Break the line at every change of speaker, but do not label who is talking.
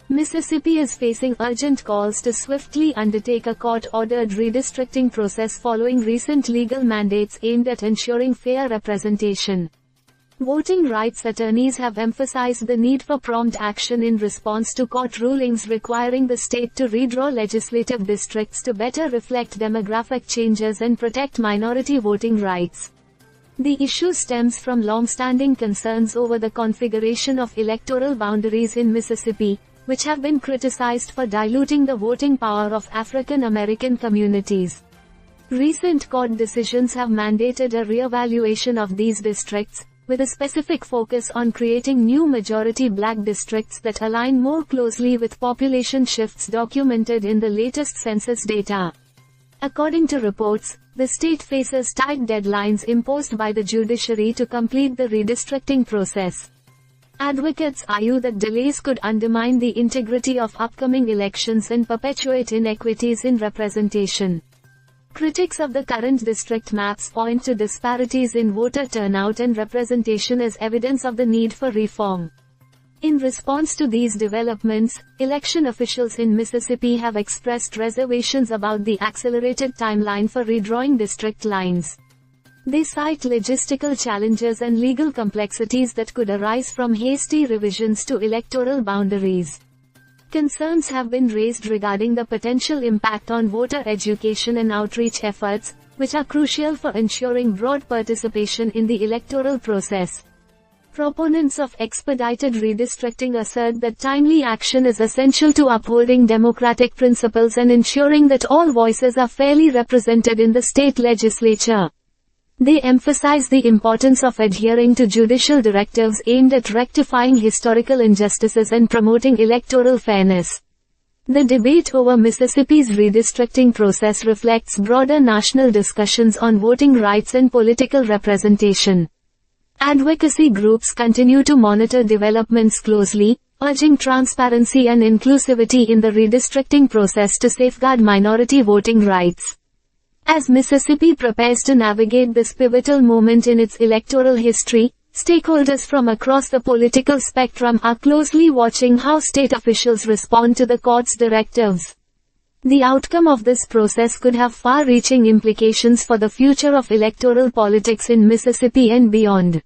Mississippi is facing urgent calls to swiftly undertake a court-ordered redistricting process following recent legal mandates aimed at ensuring fair representation. Voting rights attorneys have emphasized the need for prompt action in response to court rulings requiring the state to redraw legislative districts to better reflect demographic changes and protect minority voting rights. The issue stems from long-standing concerns over the configuration of electoral boundaries in Mississippi, which have been criticized for diluting the voting power of African American communities. Recent court decisions have mandated a reevaluation of these districts, with a specific focus on creating new majority black districts that align more closely with population shifts documented in the latest census data. According to reports, the state faces tight deadlines imposed by the judiciary to complete the redistricting process. Advocates argue that delays could undermine the integrity of upcoming elections and perpetuate inequities in representation. Critics of the current district maps point to disparities in voter turnout and representation as evidence of the need for reform. In response to these developments, election officials in Mississippi have expressed reservations about the accelerated timeline for redrawing district lines. They cite logistical challenges and legal complexities that could arise from hasty revisions to electoral boundaries. Concerns have been raised regarding the potential impact on voter education and outreach efforts, which are crucial for ensuring broad participation in the electoral process. Proponents of expedited redistricting assert that timely action is essential to upholding democratic principles and ensuring that all voices are fairly represented in the state legislature. They emphasize the importance of adhering to judicial directives aimed at rectifying historical injustices and promoting electoral fairness. The debate over Mississippi's redistricting process reflects broader national discussions on voting rights and political representation. Advocacy groups continue to monitor developments closely, urging transparency and inclusivity in the redistricting process to safeguard minority voting rights. As Mississippi prepares to navigate this pivotal moment in its electoral history, stakeholders from across the political spectrum are closely watching how state officials respond to the court's directives. The outcome of this process could have far-reaching implications for the future of electoral politics in Mississippi and beyond.